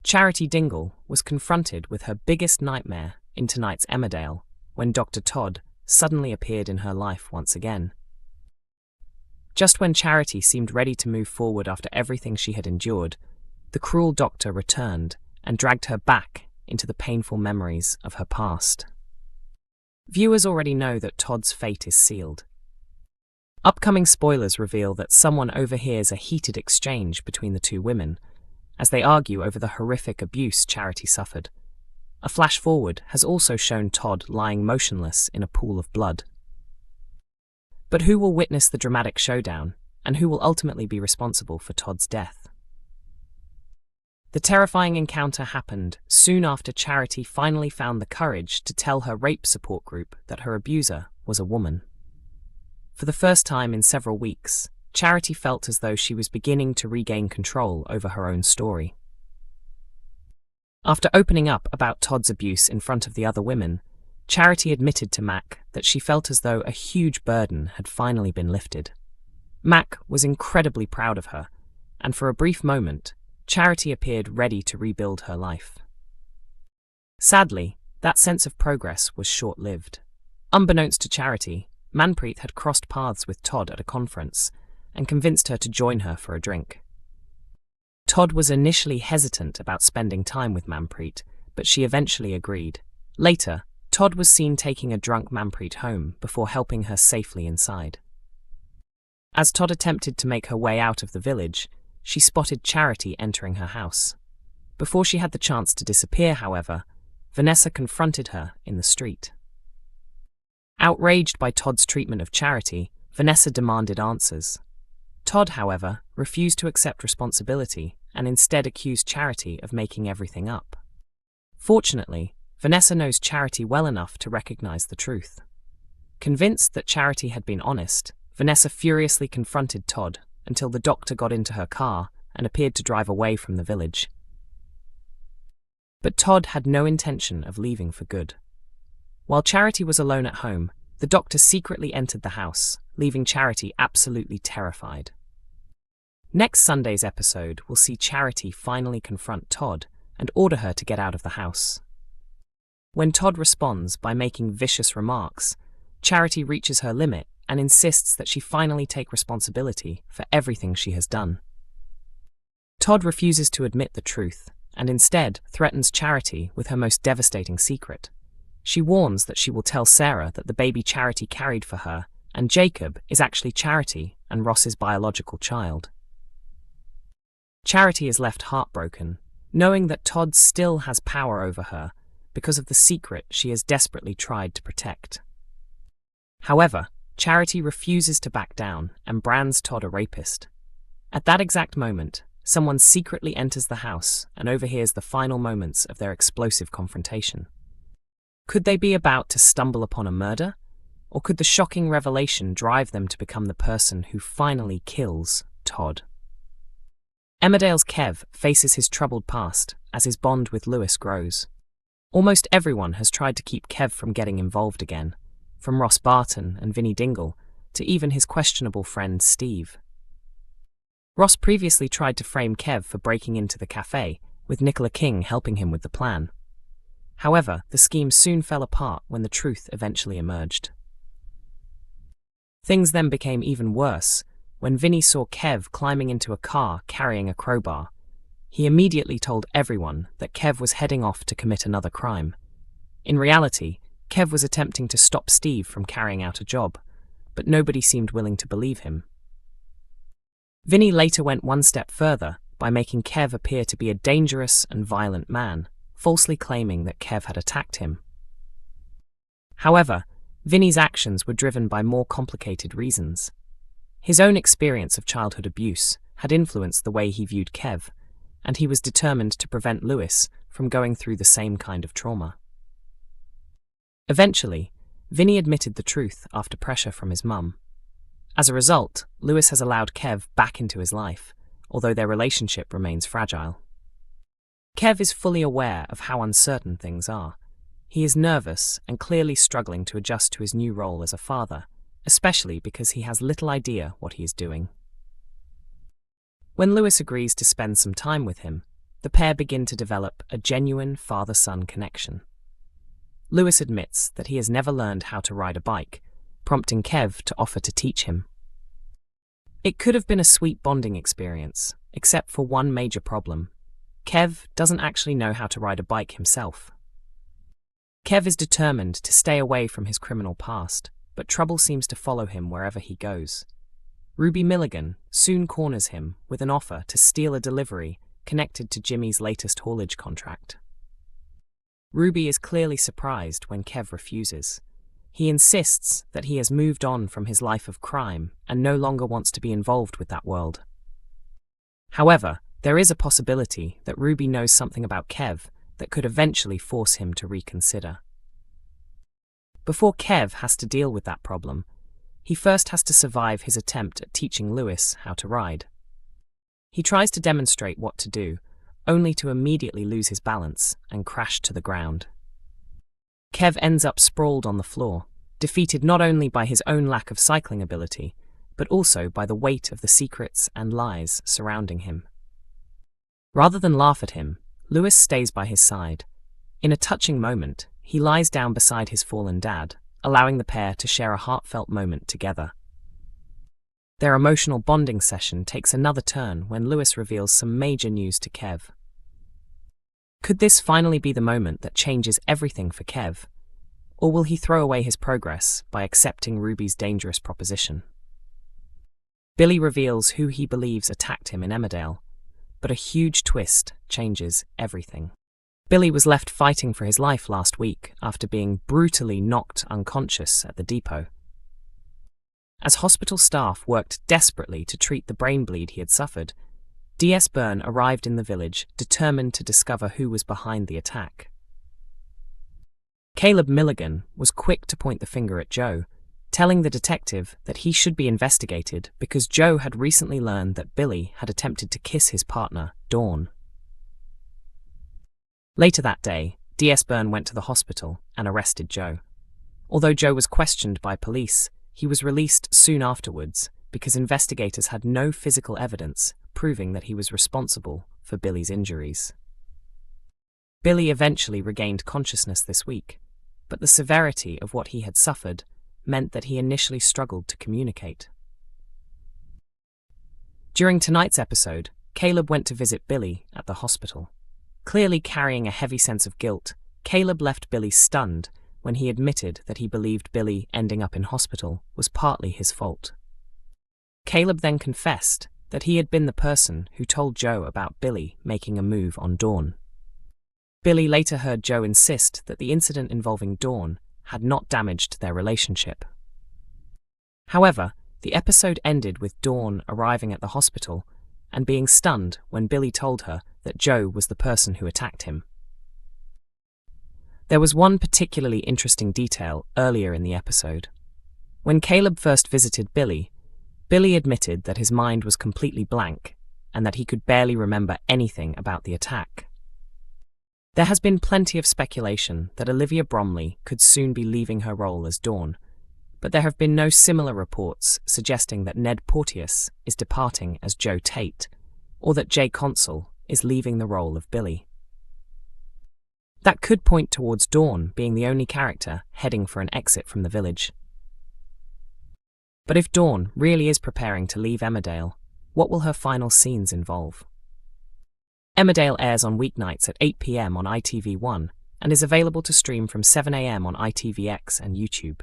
Charity Dingle was confronted with her biggest nightmare in tonight's Emmerdale when Dr. Todd suddenly appeared in her life once again. Just when Charity seemed ready to move forward after everything she had endured, the cruel doctor returned and dragged her back into the painful memories of her past. Viewers already know that Todd's fate is sealed. Upcoming spoilers reveal that someone overhears a heated exchange between the two women as they argue over the horrific abuse Charity suffered. A flash-forward has also shown Todd lying motionless in a pool of blood. But who will witness the dramatic showdown, and who will ultimately be responsible for Todd's death? The terrifying encounter happened soon after Charity finally found the courage to tell her rape support group that her abuser was a woman. For the first time in several weeks, Charity felt as though she was beginning to regain control over her own story. After opening up about Todd's abuse in front of the other women, Charity admitted to Mac that she felt as though a huge burden had finally been lifted. Mac was incredibly proud of her, and for a brief moment, Charity appeared ready to rebuild her life. Sadly, that sense of progress was short-lived. Unbeknownst to Charity, Manpreet had crossed paths with Todd at a conference and convinced her to join her for a drink. Todd was initially hesitant about spending time with Manpreet, but she eventually agreed. Later, Todd was seen taking a drunk Manpreet home before helping her safely inside. As Todd attempted to make her way out of the village, she spotted Charity entering her house. Before she had the chance to disappear, however, Vanessa confronted her in the street. Outraged by Todd's treatment of Charity, Vanessa demanded answers. Todd, however, refused to accept responsibility and instead accused Charity of making everything up. Fortunately, Vanessa knows Charity well enough to recognize the truth. Convinced that Charity had been honest, Vanessa furiously confronted Todd until the doctor got into her car and appeared to drive away from the village. But Todd had no intention of leaving for good. While Charity was alone at home, the doctor secretly entered the house, leaving Charity absolutely terrified. Next Sunday's episode will see Charity finally confront Todd and order her to get out of the house. When Todd responds by making vicious remarks, Charity reaches her limit and insists that she finally take responsibility for everything she has done. Todd refuses to admit the truth and instead threatens Charity with her most devastating secret. She warns that she will tell Sarah that the baby Charity carried for her and Jacob is actually Charity and Ross's biological child. Charity is left heartbroken, knowing that Todd still has power over her because of the secret she has desperately tried to protect. However, Charity refuses to back down and brands Todd a rapist. At that exact moment, someone secretly enters the house and overhears the final moments of their explosive confrontation. Could they be about to stumble upon a murder? Or could the shocking revelation drive them to become the person who finally kills Todd? Emmerdale's Kev faces his troubled past as his bond with Lewis grows. Almost everyone has tried to keep Kev from getting involved again, from Ross Barton and Vinnie Dingle to even his questionable friend Steve. Ross previously tried to frame Kev for breaking into the cafe, with Nicola King helping him with the plan. However, the scheme soon fell apart when the truth eventually emerged. Things then became even worse when Vinnie saw Kev climbing into a car carrying a crowbar. He immediately told everyone that Kev was heading off to commit another crime. In reality, Kev was attempting to stop Steve from carrying out a job, but nobody seemed willing to believe him. Vinnie later went one step further by making Kev appear to be a dangerous and violent man, falsely claiming that Kev had attacked him. However, Vinnie's actions were driven by more complicated reasons. His own experience of childhood abuse had influenced the way he viewed Kev, and he was determined to prevent Lewis from going through the same kind of trauma. Eventually, Vinnie admitted the truth after pressure from his mum. As a result, Lewis has allowed Kev back into his life, although their relationship remains fragile. Kev is fully aware of how uncertain things are. He is nervous and clearly struggling to adjust to his new role as a father, especially because he has little idea what he is doing. When Lewis agrees to spend some time with him, the pair begin to develop a genuine father-son connection. Lewis admits that he has never learned how to ride a bike, prompting Kev to offer to teach him. It could have been a sweet bonding experience, except for one major problem. Kev doesn't actually know how to ride a bike himself. Kev is determined to stay away from his criminal past, but trouble seems to follow him wherever he goes. Ruby Milligan soon corners him with an offer to steal a delivery connected to Jimmy's latest haulage contract. Ruby is clearly surprised when Kev refuses. He insists that he has moved on from his life of crime and no longer wants to be involved with that world. However, there is a possibility that Ruby knows something about Kev that could eventually force him to reconsider. Before Kev has to deal with that problem, he first has to survive his attempt at teaching Lewis how to ride. He tries to demonstrate what to do, only to immediately lose his balance and crash to the ground. Kev ends up sprawled on the floor, defeated not only by his own lack of cycling ability, but also by the weight of the secrets and lies surrounding him. Rather than laugh at him, Lewis stays by his side. In a touching moment, he lies down beside his fallen dad, allowing the pair to share a heartfelt moment together. Their emotional bonding session takes another turn when Lewis reveals some major news to Kev. Could this finally be the moment that changes everything for Kev? Or will he throw away his progress by accepting Ruby's dangerous proposition? Billy reveals who he believes attacked him in Emmerdale, but a huge twist changes everything. Billy was left fighting for his life last week after being brutally knocked unconscious at the depot. As hospital staff worked desperately to treat the brain bleed he had suffered, DS Byrne arrived in the village, determined to discover who was behind the attack. Caleb Milligan was quick to point the finger at Joe, telling the detective that he should be investigated because Joe had recently learned that Billy had attempted to kiss his partner, Dawn. Later that day, DS Byrne went to the hospital and arrested Joe. Although Joe was questioned by police, he was released soon afterwards because investigators had no physical evidence proving that he was responsible for Billy's injuries. Billy eventually regained consciousness this week, but the severity of what he had suffered meant that he initially struggled to communicate. During tonight's episode, Caleb went to visit Billy at the hospital. Clearly carrying a heavy sense of guilt, Caleb left Billy stunned when he admitted that he believed Billy ending up in hospital was partly his fault. Caleb then confessed that he had been the person who told Joe about Billy making a move on Dawn. Billy later heard Joe insist that the incident involving Dawn had not damaged their relationship. However, the episode ended with Dawn arriving at the hospital and being stunned when Billy told her that Joe was the person who attacked him. There was one particularly interesting detail earlier in the episode. When Caleb first visited Billy, Billy admitted that his mind was completely blank and that he could barely remember anything about the attack. There has been plenty of speculation that Olivia Bromley could soon be leaving her role as Dawn, but there have been no similar reports suggesting that Ned Porteous is departing as Joe Tate, or that Jay Consul is leaving the role of Billy. That could point towards Dawn being the only character heading for an exit from the village. But if Dawn really is preparing to leave Emmerdale, what will her final scenes involve? Emmerdale airs on weeknights at 8 p.m. on ITV1 and is available to stream from 7 a.m. on ITVX and YouTube.